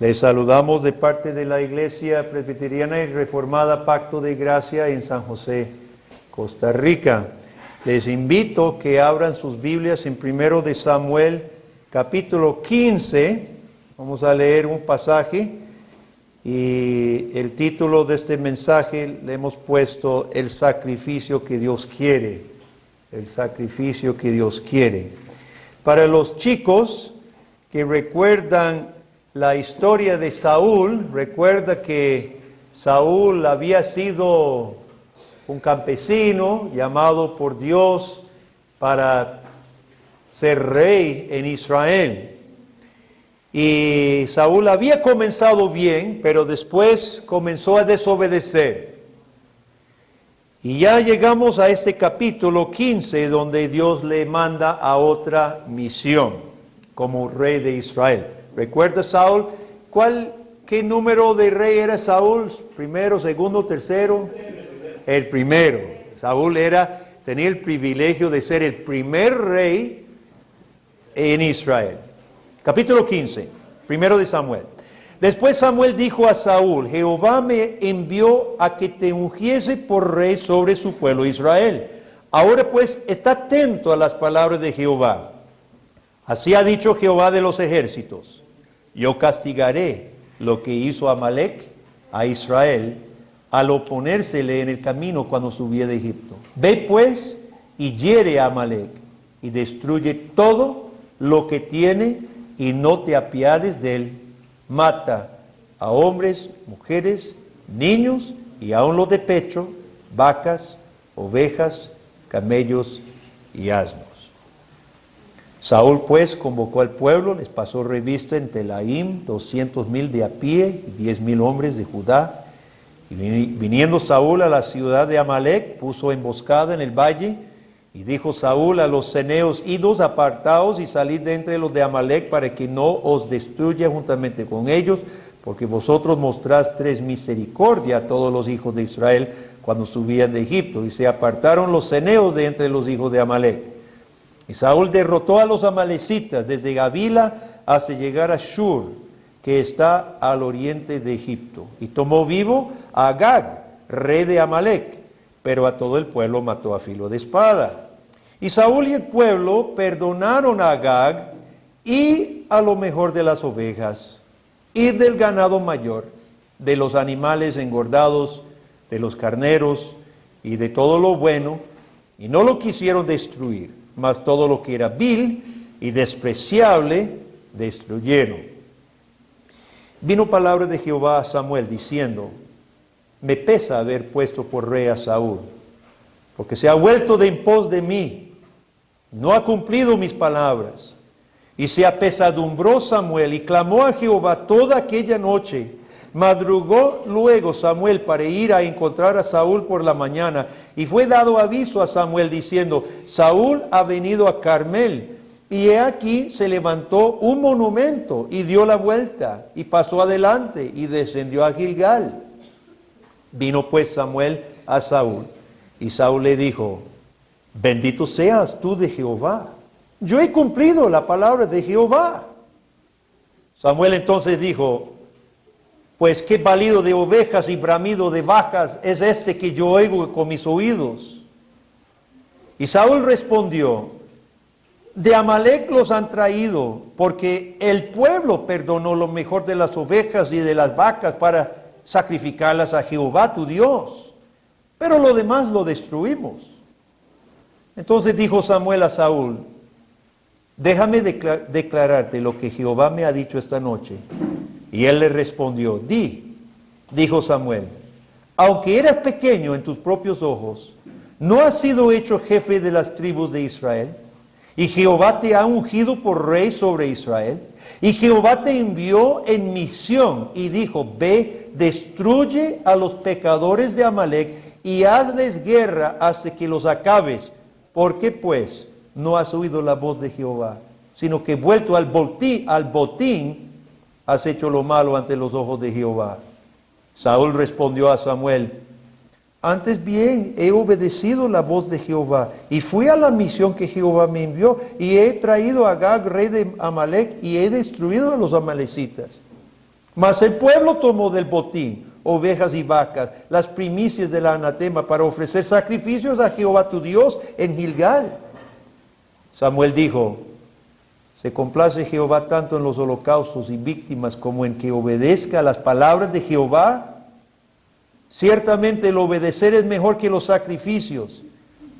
Les saludamos de parte de la Iglesia Presbiteriana y Reformada Pacto de Gracia en San José, Costa Rica. Les invito que abran sus Biblias en 1 de Samuel, capítulo 15. Vamos a leer un pasaje y el título de este mensaje le hemos puesto El sacrificio que Dios quiere. El sacrificio que Dios quiere. Para los chicos que recuerdan la historia de Saúl, recuerda que Saúl había sido un campesino llamado por Dios para ser rey en Israel. Y Saúl había comenzado bien, pero después comenzó a desobedecer. Y ya llegamos a este capítulo 15, donde Dios le manda a otra misión como rey de Israel. ¿Recuerda Saúl? ¿Qué número de rey era Saúl? ¿Primero, segundo, tercero? El primero. Saúl tenía el privilegio de ser el primer rey en Israel. Capítulo 15, 1 de Samuel. Después Samuel dijo a Saúl: Jehová me envió a que te ungiese por rey sobre su pueblo Israel. Ahora pues, está atento a las palabras de Jehová. Así ha dicho Jehová de los ejércitos: yo castigaré lo que hizo Amalec a Israel al oponérsele en el camino cuando subía de Egipto. Ve pues y hiere a Amalec y destruye todo lo que tiene y no te apiades de él. Mata a hombres, mujeres, niños y aun los de pecho, vacas, ovejas, camellos y asnos. Saúl pues convocó al pueblo, les pasó revista en Telaim, 200,000 de a pie y 10,000 hombres de Judá. Y viniendo Saúl a la ciudad de Amalec, puso emboscada en el valle, y dijo Saúl a los ceneos: idos, apartaos y salid de entre los de Amalec, para que no os destruya juntamente con ellos, porque vosotros mostrasteis misericordia a todos los hijos de Israel cuando subían de Egipto. Y se apartaron los ceneos de entre los hijos de Amalec. Y Saúl derrotó a los amalecitas desde Gavila hasta llegar a Shur, que está al oriente de Egipto. Y tomó vivo a Agag, rey de Amalec, pero a todo el pueblo mató a filo de espada. Y Saúl y el pueblo perdonaron a Agag y a lo mejor de las ovejas y del ganado mayor, de los animales engordados, de los carneros y de todo lo bueno, y no lo quisieron destruir, mas todo lo que era vil y despreciable destruyeron. Vino palabra de Jehová a Samuel diciendo: me pesa haber puesto por rey a Saúl, porque se ha vuelto de en pos de mí, no ha cumplido mis palabras. Y se apesadumbró Samuel y clamó a Jehová toda aquella noche. Madrugó luego Samuel para ir a encontrar a Saúl por la mañana, y fue dado aviso a Samuel diciendo: Saúl ha venido a Carmel. Y he aquí se levantó un monumento y dio la vuelta y pasó adelante y descendió a Gilgal. Vino pues Samuel a Saúl, y Saúl le dijo: bendito seas tú de Jehová, yo he cumplido la palabra de Jehová. Samuel entonces dijo: pues qué balido de ovejas y bramido de vacas es este que yo oigo con mis oídos. Y Saúl respondió: de Amalec los han traído, porque el pueblo perdonó lo mejor de las ovejas y de las vacas para sacrificarlas a Jehová tu Dios, pero lo demás lo destruimos. Entonces dijo Samuel a Saúl: déjame declararte lo que Jehová me ha dicho esta noche. Y él le respondió: dijo Samuel, aunque eras pequeño en tus propios ojos, ¿no has sido hecho jefe de las tribus de Israel? Y Jehová te ha ungido por rey sobre Israel. Y Jehová te envió en misión y dijo: ve, destruye a los pecadores de Amalec y hazles guerra hasta que los acabes. ¿Por qué pues no has oído la voz de Jehová, sino que vuelto al botín has hecho lo malo ante los ojos de Jehová? Saúl respondió a Samuel: antes bien he obedecido la voz de Jehová y fui a la misión que Jehová me envió, y he traído a Agag, rey de Amalec, y he destruido a los amalecitas. Mas el pueblo tomó del botín ovejas y vacas, las primicias del anatema, para ofrecer sacrificios a Jehová tu Dios en Gilgal. Samuel dijo: se complace Jehová tanto en los holocaustos y víctimas como en que obedezca a las palabras de Jehová. Ciertamente el obedecer es mejor que los sacrificios,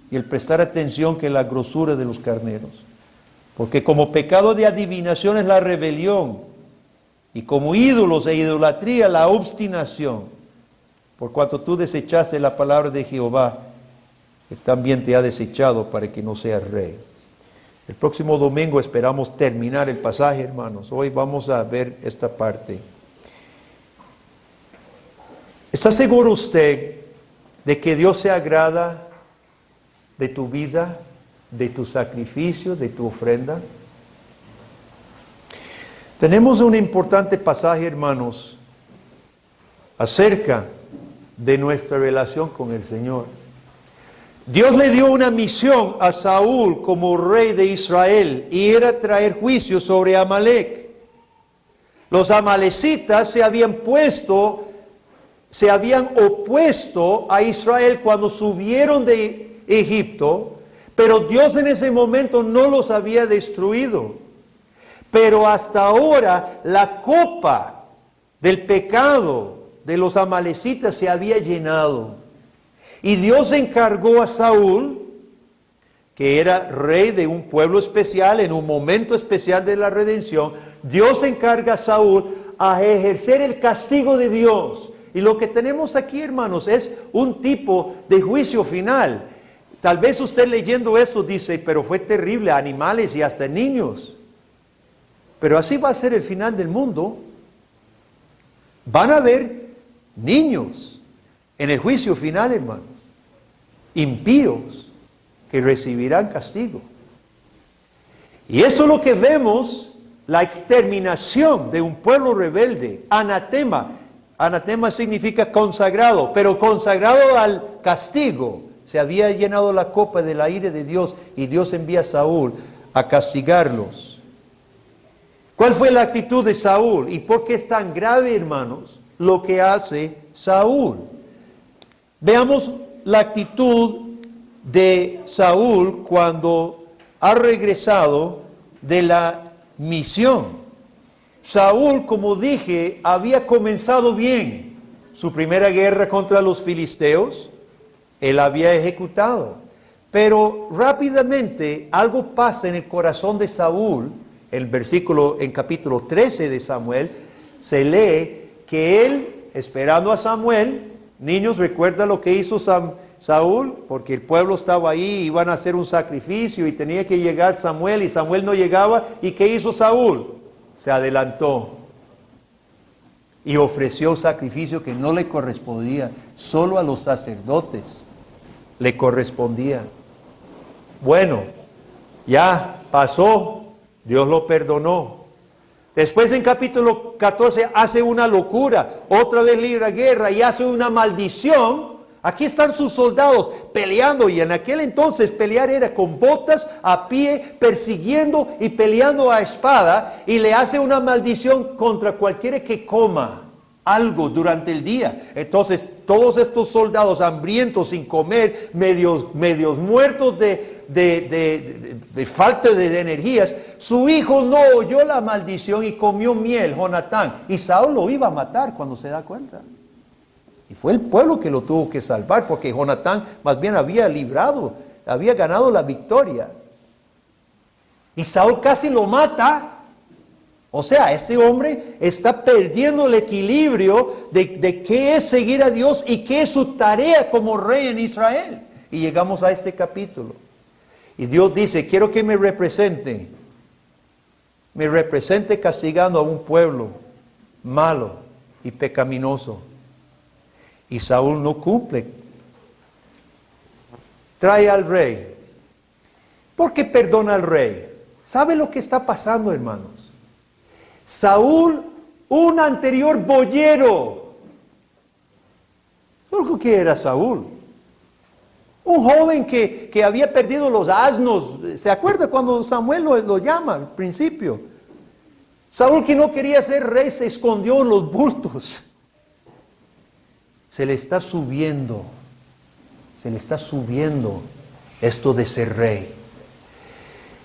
y el prestar atención que la grosura de los carneros. Porque como pecado de adivinación es la rebelión, y como ídolos e idolatría la obstinación. Por cuanto tú desechaste la palabra de Jehová, Él también te ha desechado para que no seas rey. El próximo domingo esperamos terminar el pasaje, hermanos. Hoy vamos a ver esta parte. ¿Está seguro usted de que Dios se agrada de tu vida, de tu sacrificio, de tu ofrenda? Tenemos un importante pasaje, hermanos, acerca de nuestra relación con el Señor. Dios le dio una misión a Saúl como rey de Israel, y era traer juicio sobre Amalec. Los amalecitas se habían opuesto a Israel cuando subieron de Egipto, pero Dios en ese momento no los había destruido. Pero hasta ahora la copa del pecado de los amalecitas se había llenado. Y Dios encargó a Saúl, que era rey de un pueblo especial, en un momento especial de la redención. Dios encarga a Saúl a ejercer el castigo de Dios. Y lo que tenemos aquí, hermanos, es un tipo de juicio final. Tal vez usted leyendo esto dice: pero fue terrible, animales y hasta niños. Pero así va a ser el final del mundo. Van a haber niños en el juicio final, hermanos, impíos que recibirán castigo. Y eso es lo que vemos, la exterminación de un pueblo rebelde, anatema. Anatema significa consagrado, pero consagrado al castigo. Se había llenado la copa de la ira de Dios, y Dios envía a Saúl a castigarlos. ¿Cuál fue la actitud de Saúl? ¿Y por qué es tan grave, hermanos, lo que hace Saúl? Veamos la actitud de Saúl cuando ha regresado de la misión. Saúl, como dije, había comenzado bien su primera guerra contra los filisteos. Él había ejecutado. Pero rápidamente algo pasa en el corazón de Saúl. En capítulo 13 de Samuel, se lee que él, esperando a Samuel, niños, ¿recuerda lo que hizo Saúl? Porque el pueblo estaba ahí, iban a hacer un sacrificio y tenía que llegar Samuel, y Samuel no llegaba. ¿Y qué hizo Saúl? Se adelantó y ofreció sacrificio que no le correspondía, solo a los sacerdotes le correspondía. Bueno, ya pasó. Dios lo perdonó. Después en capítulo 14 hace una locura. Otra vez libra guerra y hace una maldición. Aquí están sus soldados peleando. Y en aquel entonces pelear era con botas, a pie, persiguiendo y peleando a espada. Y le hace una maldición contra cualquiera que coma algo durante el día. Entonces todos estos soldados hambrientos, sin comer, medios muertos de falta de energías. Su hijo no oyó la maldición y comió miel, Jonatán. Y Saúl lo iba a matar cuando se da cuenta. Y fue el pueblo que lo tuvo que salvar, porque Jonatán más bien había ganado la victoria. Y Saúl casi lo mata. O sea, este hombre está perdiendo el equilibrio de qué es seguir a Dios y qué es su tarea como rey en Israel. Y llegamos a este capítulo. Y Dios dice: quiero que me represente castigando a un pueblo malo y pecaminoso. Y Saúl no cumple. Trae al rey. ¿Por qué perdona al rey? ¿Sabe lo que está pasando, hermanos? Saúl, un anterior boyero. ¿Por qué era Saúl? Un joven que había perdido los asnos. ¿Se acuerda cuando Samuel lo llama al principio? Saúl, que no quería ser rey, se escondió en los bultos. Se le está subiendo esto de ser rey.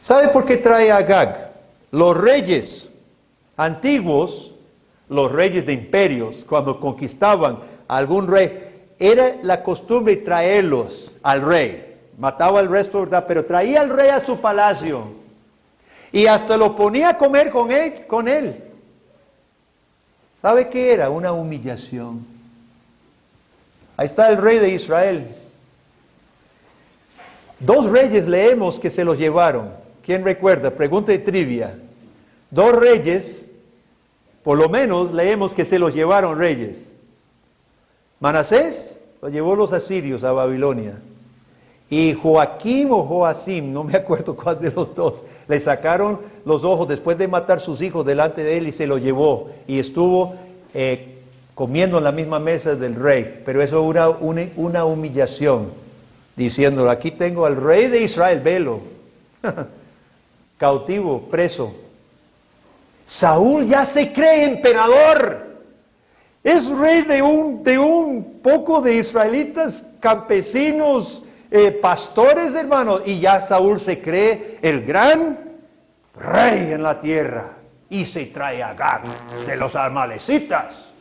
¿Sabe por qué trae a Agag? Los reyes antiguos, los reyes de imperios, cuando conquistaban a algún rey, era la costumbre traerlos al rey. Mataba al resto, ¿verdad? Pero traía al rey a su palacio. Y hasta lo ponía a comer con él. ¿Sabe qué era? Una humillación. Ahí está el rey de Israel. 2 reyes leemos que se los llevaron. ¿Quién recuerda? Pregunta de trivia. 2 reyes, por lo menos leemos que se los llevaron reyes. Manasés lo llevó los asirios a Babilonia. Y Joaquim o Joacim, no me acuerdo cuál de los 2, le sacaron los ojos después de matar sus hijos delante de él y se lo llevó. Y estuvo comiendo en la misma mesa del rey. Pero eso era una humillación, diciéndole, aquí tengo al rey de Israel, velo. Cautivo, preso. Saúl ya se cree emperador. Es rey de un poco de israelitas, campesinos, pastores, hermanos. Y ya Saúl se cree el gran rey en la tierra. Y se trae a Agag de los amalecitas.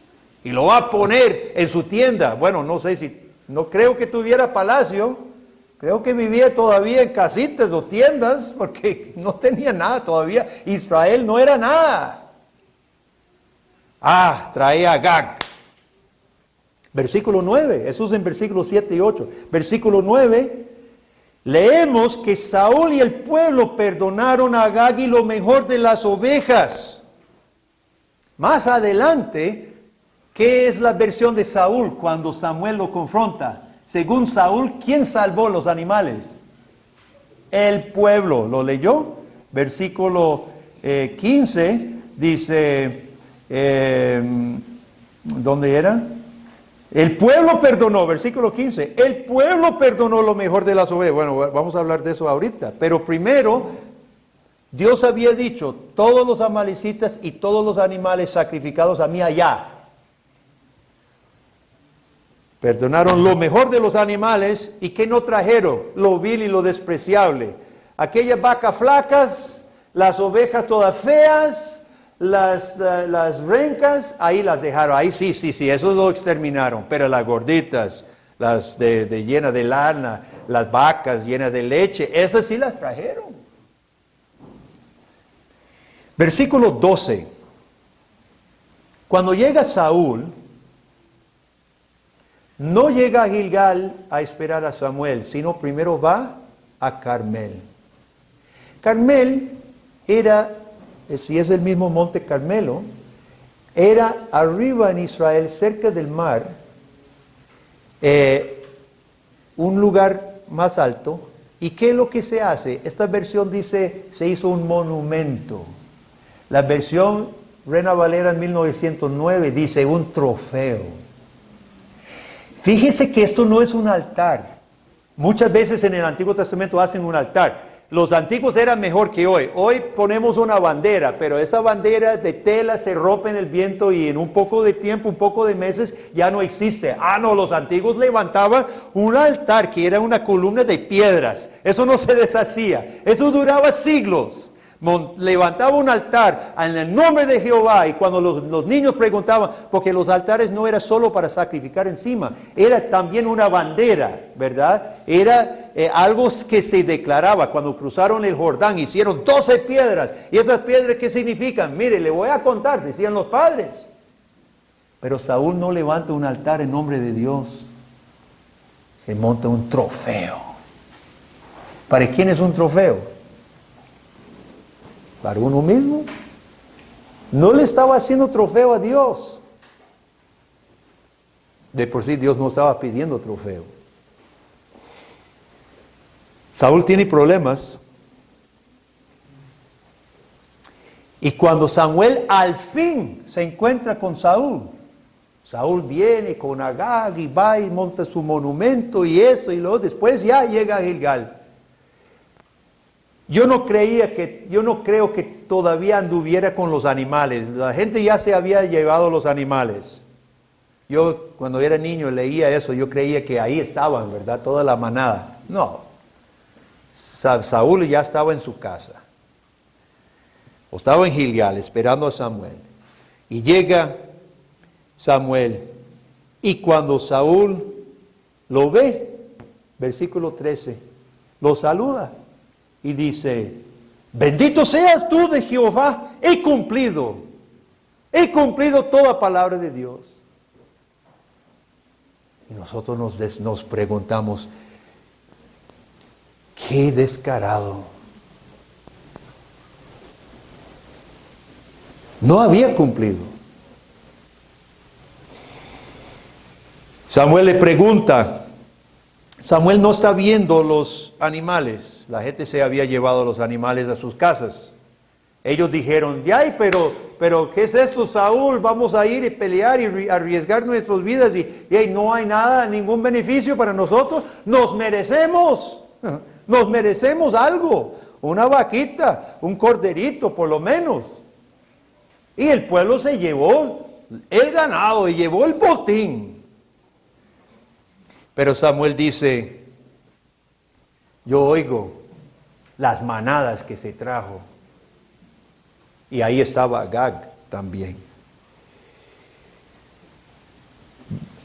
Y lo va a poner en su tienda. Bueno, no creo que tuviera palacio. Creo que vivía todavía en casitas o tiendas, porque no tenía nada todavía. Israel no era nada. Traía a Agag. Versículo 9, eso es en versículos 7 y 8. Versículo 9, leemos que Saúl y el pueblo perdonaron a Agag y lo mejor de las ovejas. Más adelante, ¿qué es la versión de Saúl cuando Samuel lo confronta? Según Saúl, ¿quién salvó los animales? El pueblo. ¿Lo leyó? Versículo 15 dice, ¿dónde era? El pueblo perdonó, versículo 15, el pueblo perdonó lo mejor de las ovejas. Bueno, vamos a hablar de eso ahorita. Pero primero, Dios había dicho, todos los amalecitas y todos los animales sacrificados a mí allá. Perdonaron lo mejor de los animales y que no trajeron lo vil y lo despreciable. Aquellas vacas flacas, las ovejas todas feas, las rencas, ahí las dejaron. Ahí sí, eso lo exterminaron. Pero las gorditas, las llenas de lana, las vacas llenas de leche, esas sí las trajeron. Versículo 12. Cuando llega Saúl, no llega a Gilgal a esperar a Samuel, sino primero va a Carmel. Carmel era, si es el mismo monte Carmelo, era arriba en Israel, cerca del mar, un lugar más alto. ¿Y qué es lo que se hace? Esta versión dice, se hizo un monumento. La versión Reina Valera en 1909 dice un trofeo. Fíjese que esto no es un altar. Muchas veces en el Antiguo Testamento hacen un altar. Los antiguos eran mejor que hoy. Hoy ponemos una bandera, pero esa bandera de tela se rompe en el viento y en un poco de tiempo, un poco de meses, ya no existe. No, los antiguos levantaban un altar que era una columna de piedras. Eso no se deshacía. Eso duraba siglos. Levantaba un altar en el nombre de Jehová, y cuando los niños preguntaban, porque los altares no era solo para sacrificar encima, era también una bandera, ¿verdad? Era algo que se declaraba. Cuando cruzaron el Jordán, hicieron 12 piedras, y esas piedras, ¿qué significan? Mire, le voy a contar, decían los padres. Pero Saúl no levanta un altar en nombre de Dios, se monta un trofeo. ¿Para quién es un trofeo? Para uno mismo. No le estaba haciendo trofeo a Dios. De por sí Dios no estaba pidiendo trofeo. Saúl tiene problemas. Y cuando Samuel al fin se encuentra con Saúl, Saúl viene con Agag y va y monta su monumento y esto y lo otro. Después ya llega a Gilgal. Yo no creo que todavía anduviera con los animales. La gente ya se había llevado los animales. Yo cuando era niño leía eso, yo creía que ahí estaban, ¿verdad? Toda la manada. No. Saúl ya estaba en su casa. O estaba en Gilgal esperando a Samuel. Y llega Samuel. Y cuando Saúl lo ve, versículo 13, lo saluda. Y dice, bendito seas tú de Jehová, he cumplido toda palabra de Dios. Y nosotros nos preguntamos, qué descarado. No había cumplido. Samuel le pregunta, Samuel no está viendo los animales. La gente se había llevado los animales a sus casas. Ellos dijeron, ¡ay, pero qué es esto, Saúl! Vamos a ir y pelear y arriesgar nuestras vidas y no hay nada, ningún beneficio para nosotros. Nos merecemos algo, una vaquita, un corderito por lo menos. Y el pueblo se llevó el ganado y llevó el botín. Pero Samuel dice, yo oigo las manadas que se trajo. Y ahí estaba Agag también.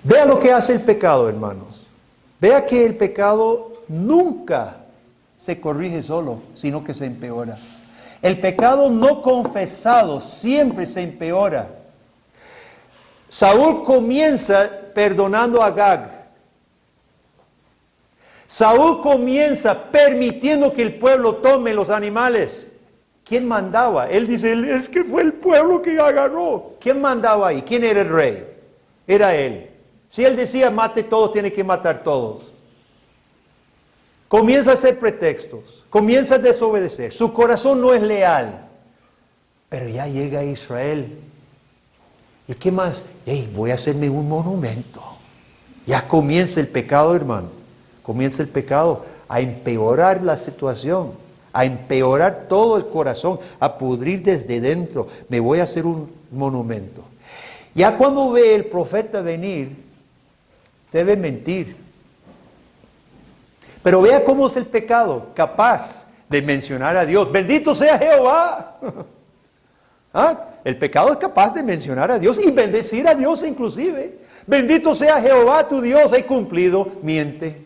Vea lo que hace el pecado, hermanos. Vea que el pecado nunca se corrige solo, sino que se empeora. El pecado no confesado siempre se empeora. Saúl comienza perdonando a Agag. Saúl comienza permitiendo que el pueblo tome los animales. ¿Quién mandaba? Él dice, es que fue el pueblo que agarró. ¿Quién mandaba ahí? ¿Quién era el rey? Era él. Si él decía, mate todos, tiene que matar todos. Comienza a hacer pretextos. Comienza a desobedecer. Su corazón no es leal. Pero ya llega Israel. ¿Y qué más? Voy a hacerme un monumento. Ya comienza el pecado, hermano. Comienza el pecado a empeorar la situación, a empeorar todo el corazón, a pudrir desde dentro. Me voy a hacer un monumento. Ya cuando ve el profeta venir, debe mentir. Pero vea cómo es el pecado, capaz de mencionar a Dios. Bendito sea Jehová. ¿Ah? El pecado es capaz de mencionar a Dios y bendecir a Dios inclusive. Bendito sea Jehová tu Dios, he cumplido, miente.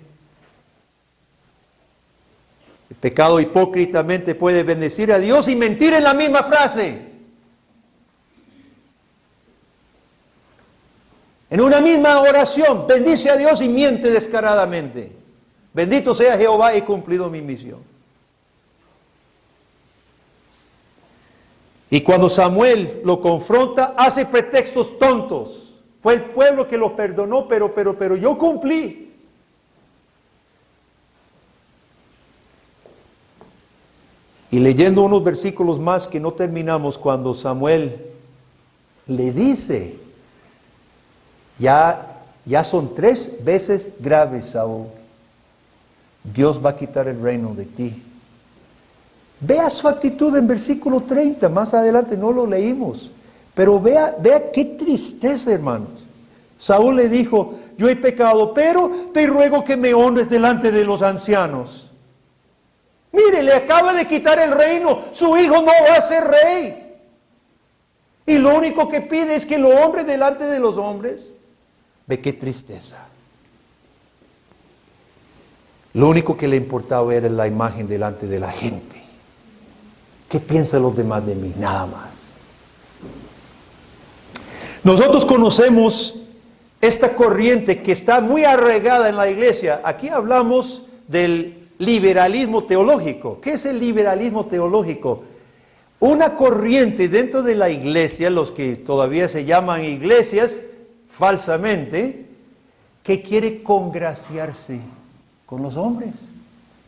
El pecado hipócritamente puede bendecir a Dios y mentir en la misma frase. En una misma oración, bendice a Dios y miente descaradamente. Bendito sea Jehová, he cumplido mi misión. Y cuando Samuel lo confronta, hace pretextos tontos. Fue el pueblo que lo perdonó, pero yo cumplí. Y leyendo unos versículos más que no terminamos, cuando Samuel le dice, ya son 3 veces graves, Saúl. Dios va a quitar el reino de ti. Vea su actitud en versículo 30, más adelante no lo leímos. Pero vea qué tristeza, hermanos. Saúl le dijo, yo he pecado, pero te ruego que me honres delante de los ancianos. Mire, le acaba de quitar el reino. Su hijo no va a ser rey. Y lo único que pide es que lo honre delante de los hombres. Ve qué tristeza. Lo único que le importaba era la imagen delante de la gente. ¿Qué piensan los demás de mí? Nada más. Nosotros conocemos esta corriente que está muy arraigada en la iglesia. Aquí hablamos del liberalismo teológico. ¿Qué es el liberalismo teológico? Una corriente dentro de la iglesia, los que todavía se llaman iglesias falsamente, que quiere congraciarse con los hombres.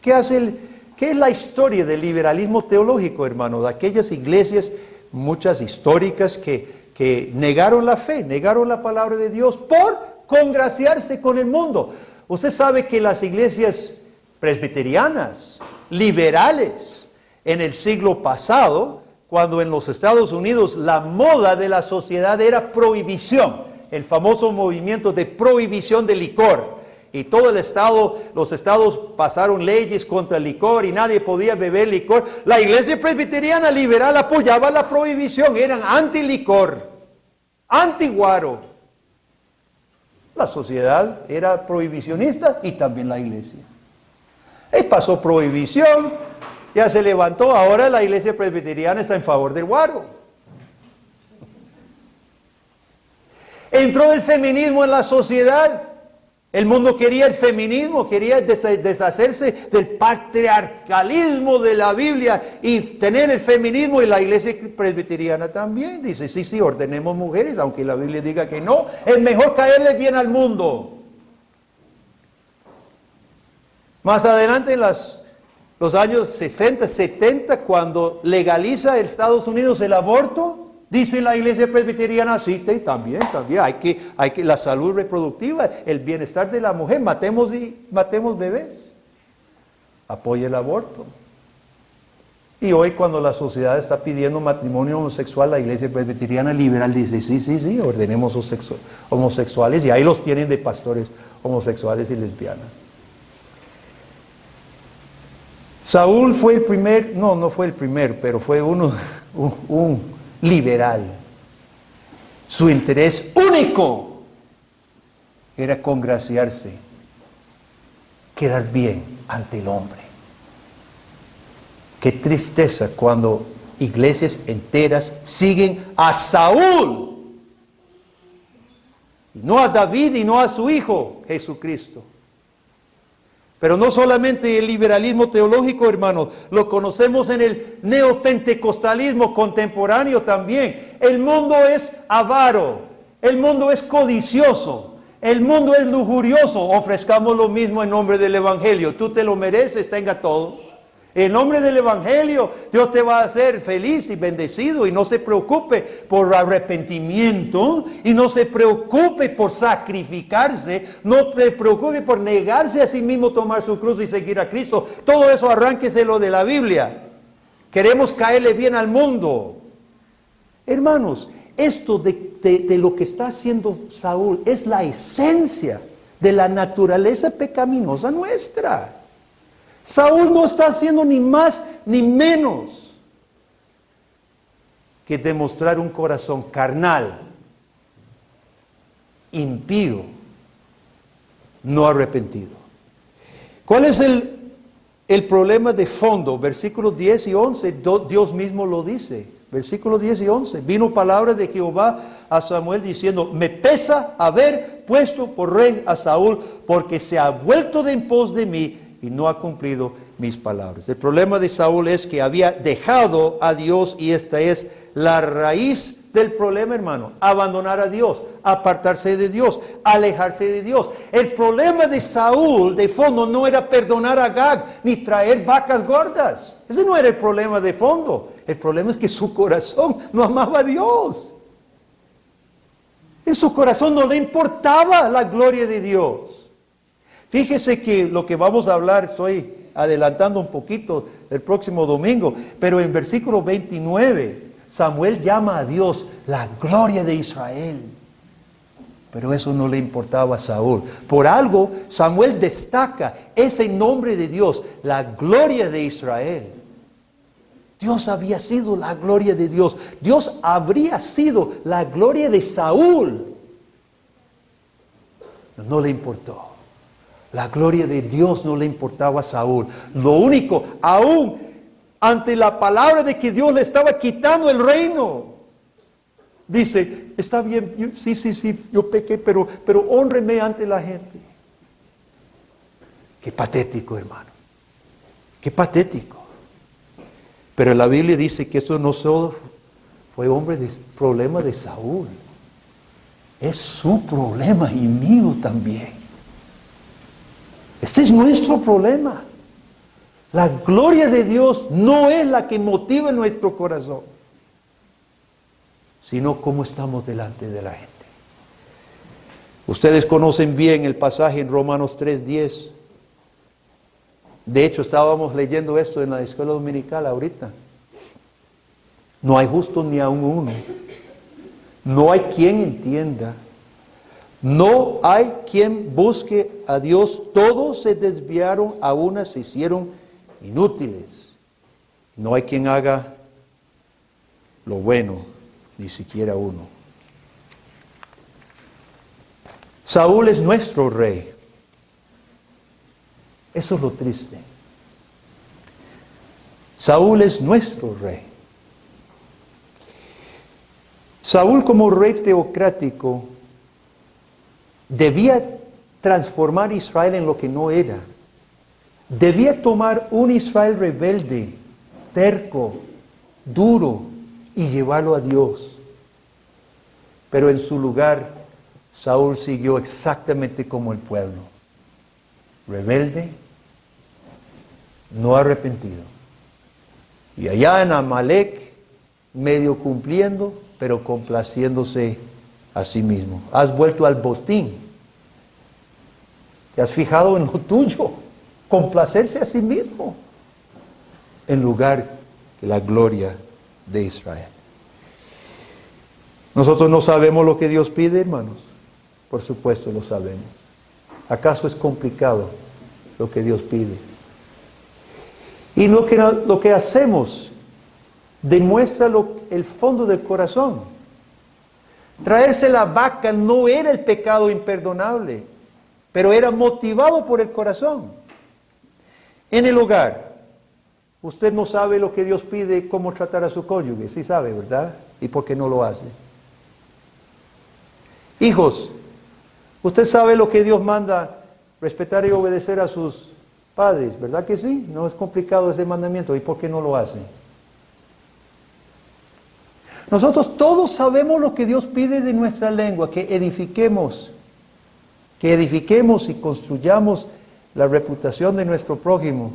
¿Qué es la historia del liberalismo teológico, hermano? De aquellas iglesias, muchas históricas, que negaron la fe, negaron la palabra de Dios por congraciarse con el mundo. Usted sabe que las iglesias presbiterianas, liberales, en el siglo pasado, cuando en los Estados Unidos la moda de la sociedad era prohibición, el famoso movimiento de prohibición de licor. Y todo el estado, los estados pasaron leyes contra el licor y nadie podía beber licor. La iglesia presbiteriana liberal apoyaba la prohibición, eran anti-licor, anti-guaro. La sociedad era prohibicionista y también la iglesia. Y pasó prohibición, ya se levantó, ahora la iglesia presbiteriana está en favor del guaro. Entró el feminismo en la sociedad. El mundo quería el feminismo, quería deshacerse del patriarcalismo de la Biblia y tener el feminismo, y la iglesia presbiteriana también dice, sí, ordenemos mujeres, aunque la Biblia diga que no, es mejor caerle bien al mundo. Más adelante en los años 60, 70, cuando legaliza en Estados Unidos el aborto, dice la iglesia presbiteriana, sí, también, hay que la salud reproductiva, el bienestar de la mujer, matemos bebés. Apoya el aborto. Y hoy cuando la sociedad está pidiendo matrimonio homosexual, la iglesia presbiteriana liberal dice, sí, ordenemos homosexuales, y ahí los tienen de pastores homosexuales y lesbianas. Saúl fue el primer, no fue el primer, pero fue un liberal. Su interés único era congraciarse, quedar bien ante el hombre. Qué tristeza cuando iglesias enteras siguen a Saúl, no a David y no a su hijo Jesucristo. Pero no solamente el liberalismo teológico, hermanos, lo conocemos en el neopentecostalismo contemporáneo también. El mundo es avaro, el mundo es codicioso, el mundo es lujurioso. Ofrezcamos lo mismo en nombre del Evangelio. Tú te lo mereces, tenga todo. En nombre del Evangelio, Dios te va a hacer feliz y bendecido, y no se preocupe por arrepentimiento, y no se preocupe por sacrificarse, no se preocupe por negarse a sí mismo, tomar su cruz y seguir a Cristo. Todo eso arránqueselo de la Biblia. Queremos caerle bien al mundo. Hermanos, esto de lo que está haciendo Saúl es la esencia de la naturaleza pecaminosa nuestra. Saúl no está haciendo ni más ni menos que demostrar un corazón carnal, impío, no arrepentido. ¿Cuál es el problema de fondo? Versículos 10 y 11, Dios mismo lo dice. Versículos 10 y 11. Vino palabra de Jehová a Samuel diciendo, me pesa haber puesto por rey a Saúl, porque se ha vuelto de en pos de mí y no ha cumplido mis palabras. El problema de Saúl es que había dejado a Dios, y esta es la raíz del problema, hermano. Abandonar a Dios, apartarse de Dios, alejarse de Dios. El problema de Saúl, de fondo, no era perdonar a Agag, ni traer vacas gordas. Ese no era el problema de fondo. El problema es que su corazón no amaba a Dios. En su corazón no le importaba la gloria de Dios. Fíjese que lo que vamos a hablar, estoy adelantando un poquito el próximo domingo, pero en versículo 29, Samuel llama a Dios la gloria de Israel. Pero eso no le importaba a Saúl. Por algo, Samuel destaca ese nombre de Dios, la gloria de Israel. Dios había sido la gloria de Dios. Dios habría sido la gloria de Saúl. No le importó. La gloria de Dios no le importaba a Saúl. Lo único, aún ante la palabra de que Dios le estaba quitando el reino, dice, está bien, sí, yo pequé, pero hónreme ante la gente. Qué patético, hermano. Qué patético. Pero la Biblia dice que esto no solo fue problema de Saúl. Es su problema y mío también. Este es nuestro problema. La gloria de Dios no es la que motiva nuestro corazón, sino cómo estamos delante de la gente. Ustedes conocen bien el pasaje en Romanos 3:10. De hecho, estábamos leyendo esto en la escuela dominical ahorita. No hay justo ni aun uno. No hay quien entienda. No hay quien busque a Dios. Todos se desviaron, a una se hicieron inútiles. No hay quien haga lo bueno, ni siquiera uno. Saúl es nuestro rey. Eso es lo triste. Saúl es nuestro rey. Saúl, como rey teocrático, debía transformar a Israel en lo que no era. Debía tomar un Israel rebelde, terco, duro, y llevarlo a Dios. Pero en su lugar, Saúl siguió exactamente como el pueblo. Rebelde, no arrepentido. Y allá en Amalek, medio cumpliendo, pero complaciéndose a sí mismo. Has vuelto al botín. Te has fijado en lo tuyo. Complacerse a sí mismo. En lugar de la gloria de Israel. Nosotros no sabemos lo que Dios pide, hermanos. Por supuesto lo sabemos. ¿Acaso es complicado lo que Dios pide? Y lo que hacemos demuestra el fondo del corazón. Traerse la vaca no era el pecado imperdonable, pero era motivado por el corazón. En el hogar, usted no sabe lo que Dios pide, cómo tratar a su cónyuge. Sí sabe, ¿verdad? ¿Y por qué no lo hace? Hijos, usted sabe lo que Dios manda, respetar y obedecer a sus padres, ¿verdad que sí? No es complicado ese mandamiento. ¿Y por qué no lo hace? Nosotros todos sabemos lo que Dios pide de nuestra lengua, que edifiquemos y construyamos la reputación de nuestro prójimo,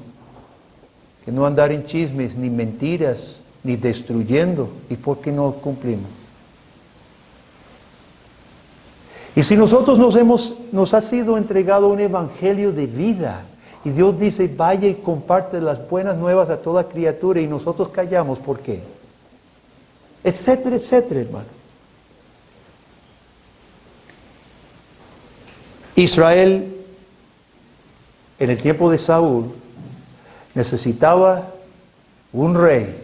que no andar en chismes, ni mentiras, ni destruyendo. ¿Y por qué no cumplimos? Y si nosotros nos ha sido entregado un evangelio de vida, y Dios dice, vaya y comparte las buenas nuevas a toda criatura, y nosotros callamos, ¿por qué? Etcétera, etcétera, hermano. Israel, en el tiempo de Saúl, necesitaba un rey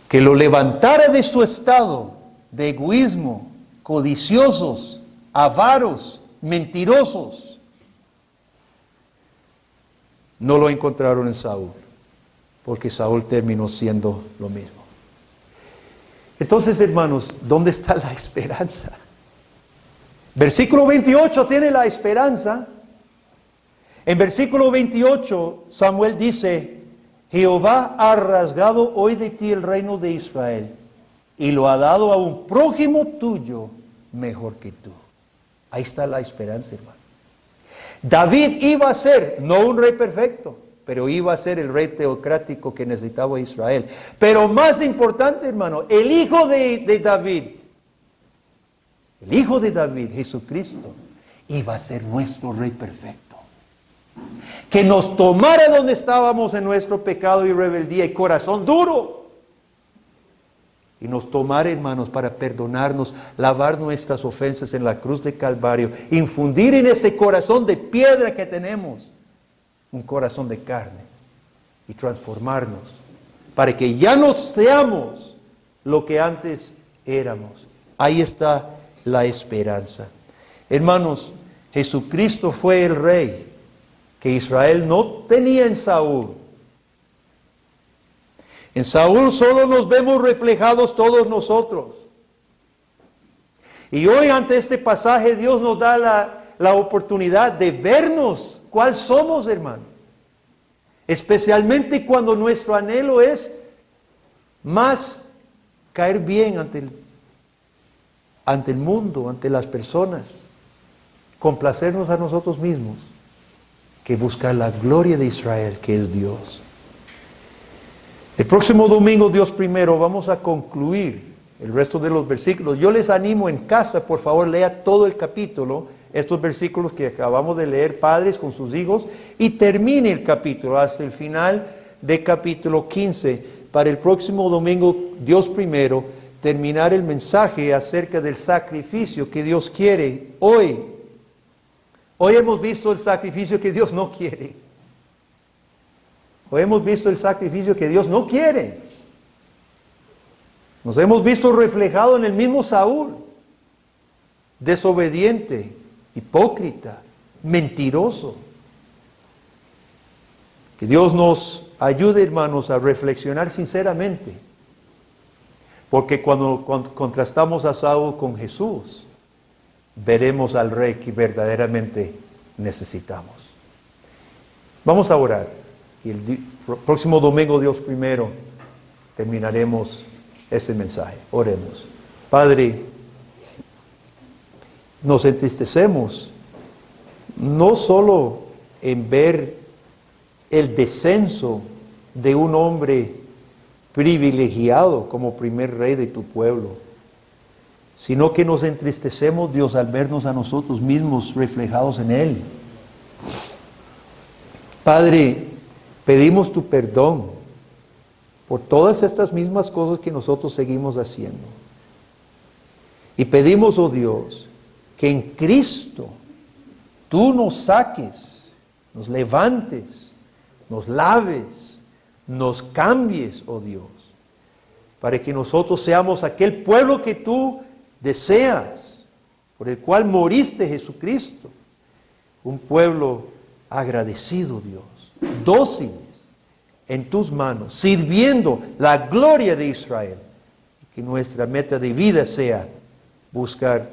que lo levantara de su estado de egoísmo, codiciosos, avaros, mentirosos. No lo encontraron en Saúl, porque Saúl terminó siendo lo mismo. Entonces, hermanos, ¿dónde está la esperanza? Versículo 28 tiene la esperanza. En versículo 28, Samuel dice, Jehová ha rasgado hoy de ti el reino de Israel y lo ha dado a un prójimo tuyo mejor que tú. Ahí está la esperanza, hermano. David iba a ser, no un rey perfecto, pero iba a ser el rey teocrático que necesitaba Israel. Pero más importante, hermano, el hijo de David, Jesucristo, iba a ser nuestro rey perfecto. Que nos tomara donde estábamos en nuestro pecado y rebeldía y corazón duro. Y nos tomara, hermanos, para perdonarnos, lavar nuestras ofensas en la cruz de Calvario, infundir en este corazón de piedra que tenemos un corazón de carne y transformarnos para que ya no seamos lo que antes éramos. Ahí está la esperanza. Hermanos, Jesucristo fue el rey que Israel no tenía en Saúl. En Saúl solo nos vemos reflejados todos nosotros. Y hoy ante este pasaje Dios nos da la oportunidad de vernos cuál somos, hermano. Especialmente cuando nuestro anhelo es más caer bien ante el mundo, ante las personas, complacernos a nosotros mismos, que buscar la gloria de Israel, que es Dios. El próximo domingo, Dios primero, vamos a concluir el resto de los versículos. Yo les animo en casa, por favor, lea todo el capítulo. estos versículos que acabamos de leer, padres con sus hijos, y termine el capítulo hasta el final de capítulo 15. Para el próximo domingo, Dios primero, terminar el mensaje acerca del sacrificio que Dios quiere hoy. Hoy hemos visto el sacrificio que Dios no quiere. Hoy hemos visto el sacrificio que Dios no quiere. Nos hemos visto reflejado en el mismo Saúl, desobediente, hipócrita, mentiroso. Que Dios nos ayude, hermanos, a reflexionar sinceramente. Porque cuando contrastamos a Saúl con Jesús, veremos al Rey que verdaderamente necesitamos. Vamos a orar. Y el próximo domingo, Dios primero, terminaremos este mensaje. Oremos. Padre, nos entristecemos no solo en ver el descenso de un hombre privilegiado como primer rey de tu pueblo, sino que nos entristecemos, Dios, al vernos a nosotros mismos reflejados en él. Padre, pedimos tu perdón por todas estas mismas cosas que nosotros seguimos haciendo. Y pedimos, oh Dios, que en Cristo tú nos saques, nos levantes, nos laves, nos cambies, oh Dios, para que nosotros seamos aquel pueblo que tú deseas, por el cual moriste, Jesucristo. Un pueblo agradecido, Dios, dóciles en tus manos, sirviendo la gloria de Israel. Que nuestra meta de vida sea buscar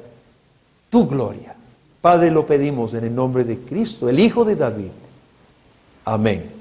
tu gloria. Padre, lo pedimos en el nombre de Cristo, el Hijo de David. Amén.